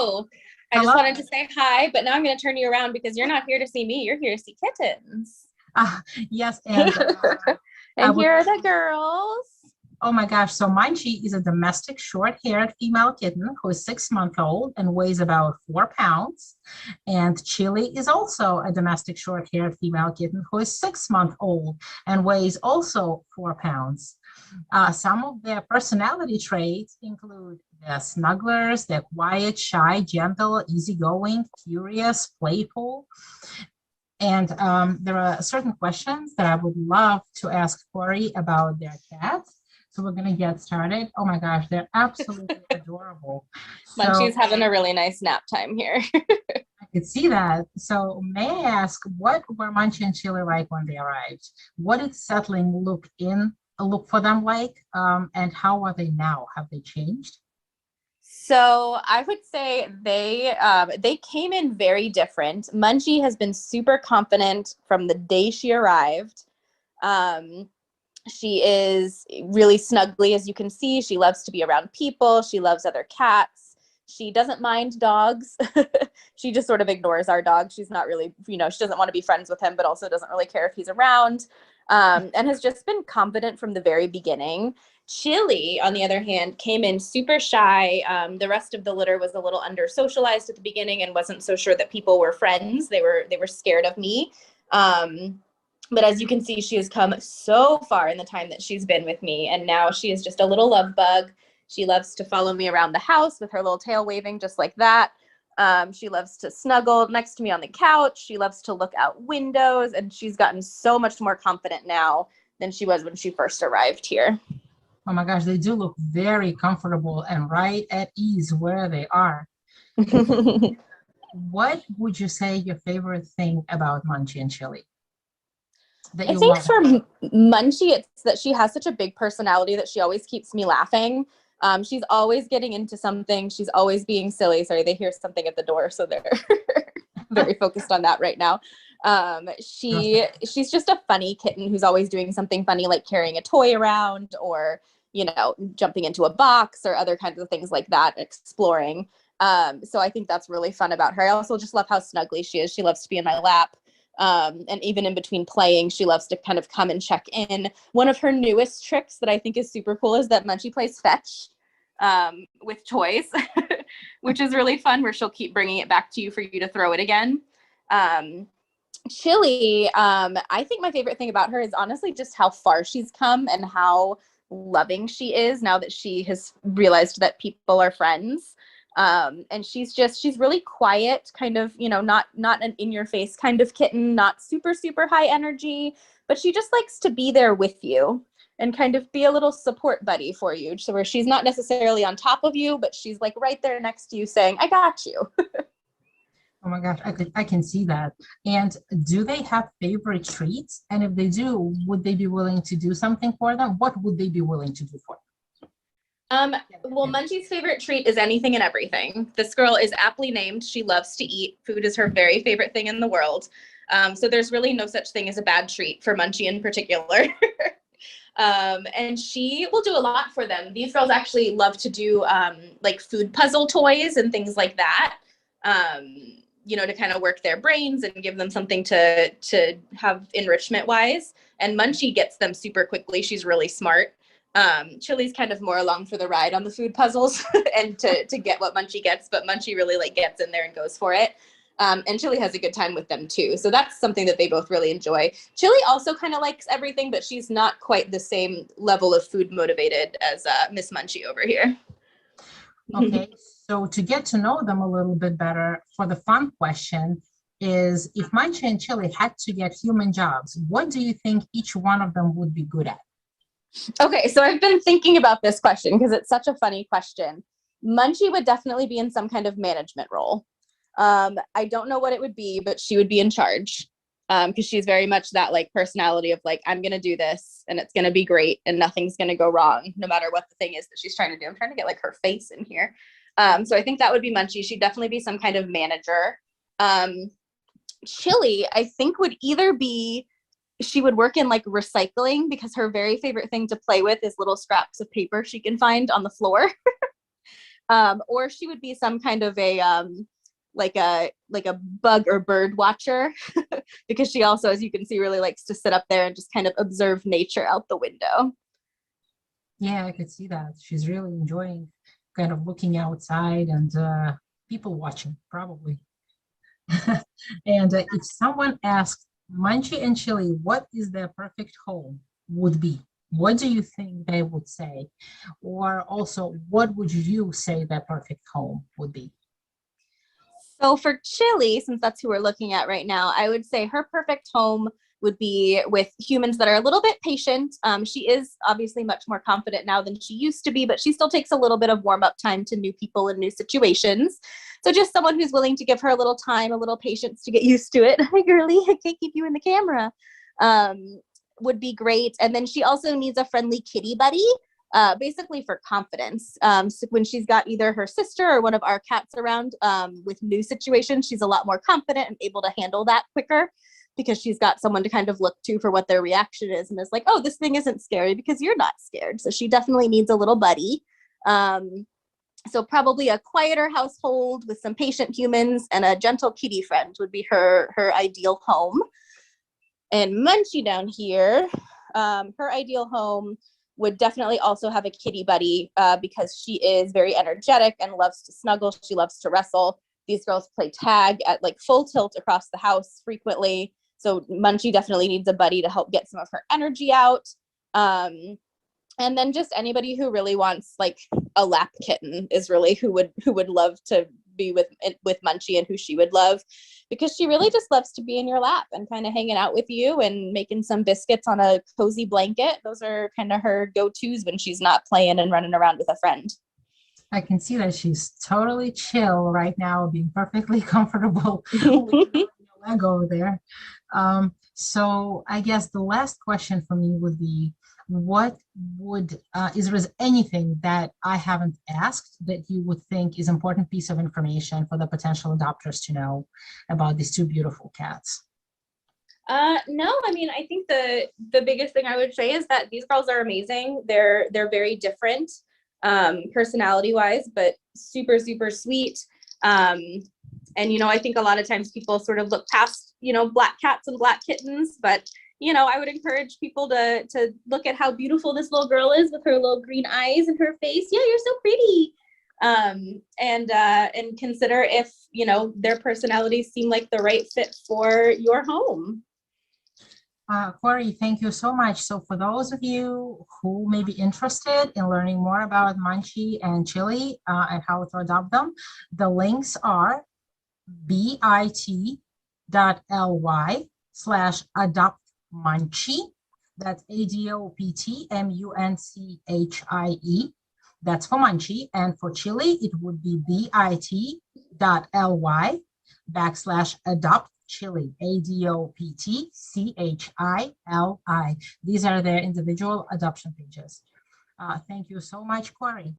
Hello. I just Hello. wanted to say hi, but now I'm going to turn you around because you're not here to see me. You're here to see kittens. Uh, yes, and I And would. here are the girls. Oh my gosh! So Munchie is a domestic short-haired female kitten who is 6 months old and weighs about 4 pounds. And Chili is also a domestic short-haired female kitten who is 6 months old and weighs also 4 pounds. Some of their personality traits include they're snugglers, they're quiet, shy, gentle, easygoing, curious, playful. And there are certain questions that I would love to ask Corey about their cats. So we're going to get started. Oh my gosh, they're absolutely adorable. Munchie's So having a really nice nap time here. I could see that. So may I ask, what were Munchie and Chili like when they arrived? What did settling look for them like? And how are they now? Have they changed? So I would say they came in very different. Munchie has been super confident from the day she arrived. Um, she is really snuggly, as you can see. She loves to be around people. She loves other cats. She doesn't mind dogs. She just sort of ignores our dog. She's not really, she doesn't want to be friends with him, but also doesn't really care if he's around. And has just been confident from the very beginning. Chili, on the other hand, came in super shy. The rest of the litter was a little under socialized at the beginning and wasn't so sure that people were friends. They were scared of me. But as you can see, she has come so far in the time that she's been with me. And now she is just a little love bug. She loves to follow me around the house with her little tail waving just like that. She loves to snuggle next to me on the couch. She loves to look out windows. And she's gotten so much more confident now than she was when she first arrived here. Oh my gosh, they do look very comfortable and right at ease where they are. What would you say your favorite thing about Munchie and Chili that I you think love for about them? Munchie, it's that she has such a big personality that she always keeps me laughing. She's always getting into something. She's always being silly. Sorry, they hear something at the door, so they're very focused on that right now. She's just a funny kitten who's always doing something funny, like carrying a toy around or jumping into a box or other kinds of things like that, exploring. So I think that's really fun about her. I also just love how snuggly she is. She loves to be in my lap. And even in between playing, she loves to kind of come and check in. One of her newest tricks that I think is super cool is that Munchie plays fetch with toys, which is really fun, where she'll keep bringing it back to you for you to throw it again. Chili, I think my favorite thing about her is honestly just how far she's come and how loving she is now that she has realized that people are friends. And she's really quiet, kind of, not an in your face kind of kitten, not super, super high energy, but she just likes to be there with you and kind of be a little support buddy for you. So where she's not necessarily on top of you, but she's like right there next to you saying, I got you. Oh my gosh, I can see that. And do they have favorite treats? And if they do, would they be willing to do something for them? What would they be willing to do for Um, well, them? Munchie's favorite treat is anything and everything. This girl is aptly named. She loves to eat. Food is her very favorite thing in the world. So there's really no such thing as a bad treat for Munchie in particular. And she will do a lot for them. These girls actually love to do like food puzzle toys and things like that. To kind of work their brains and give them something to have enrichment wise. And Munchie gets them super quickly. She's really smart. Chili's kind of more along for the ride on the food puzzles and to get what Munchie gets, but Munchie really like gets in there and goes for it. And Chili has a good time with them too. So that's something that they both really enjoy. Chili also kind of likes everything, but she's not quite the same level of food motivated as Miss Munchie over here. Okay, so to get to know them a little bit better, for the fun question is, if Munchie and Chili had to get human jobs, what do you think each one of them would be good at? Okay, so I've been thinking about this question because it's such a funny question. Munchie would definitely be in some kind of management role. I don't know what it would be, but she would be in charge because she's very much that like personality of like, I'm going to do this and it's going to be great and nothing's going to go wrong no matter what the thing is that she's trying to do. I'm trying to get like her face in here. So I think that would be Munchie. She'd definitely be some kind of manager. Chili, I think would either be, she would work in like recycling because her very favorite thing to play with is little scraps of paper she can find on the floor. Or she would be some kind of a like a bug or bird watcher because she also, as you can see, really likes to sit up there and just kind of observe nature out the window. Yeah, I could see that. She's really enjoying kind of looking outside and people watching, probably. And if someone asked Munchie and Chili, what is their perfect home would be? What do you think they would say? Or also, what would you say their perfect home would be? So for Chili, since that's who we're looking at right now, I would say her perfect home would be with humans that are a little bit patient. She is obviously much more confident now than she used to be, but she still takes a little bit of warm up time to new people and new situations. So just someone who's willing to give her a little time, a little patience to get used to it. Hi, girly, I can't keep you in the camera. Would be great. And then she also needs a friendly kitty buddy. Basically for confidence. So when she's got either her sister or one of our cats around with new situations, she's a lot more confident and able to handle that quicker because she's got someone to kind of look to for what their reaction is and is like, oh, this thing isn't scary because you're not scared. So she definitely needs a little buddy. So probably a quieter household with some patient humans and a gentle kitty friend would be her ideal home. And Munchie down here, her ideal home would definitely also have a kitty buddy because she is very energetic and loves to snuggle. She loves to wrestle. These girls play tag at like full tilt across the house frequently. So Munchie definitely needs a buddy to help get some of her energy out. And then just anybody who really wants like a lap kitten is really who would love to be with Munchie and who she would love because she really just loves to be in your lap and kind of hanging out with you and making some biscuits on a cozy blanket. Those are kind of her go-tos when she's not playing and running around with a friend. I can see that she's totally chill right now, being perfectly comfortable with your leg over there. So I guess the last question for me would be, what would, is there anything that I haven't asked that you would think is important piece of information for the potential adopters to know about these two beautiful cats? No, I mean, I think the biggest thing I would say is that these girls are amazing. They're very different, personality wise, but super, super sweet. And, I think a lot of times people sort of look past, black cats and black kittens, but, I would encourage people to look at how beautiful this little girl is with her little green eyes and her face. Yeah, you're so pretty. And consider if, their personalities seem like the right fit for your home. Corey, thank you so much. So for those of you who may be interested in learning more about Munchie and Chili and how to adopt them, the links are bit.ly/adoptmunchie. That's ADOPTMUNCHIE. That's for Munchie. And for Chili, it would be bit.ly/adopt Chili, ADOPTCHILI. These are their individual adoption pages. Thank you so much, Corey.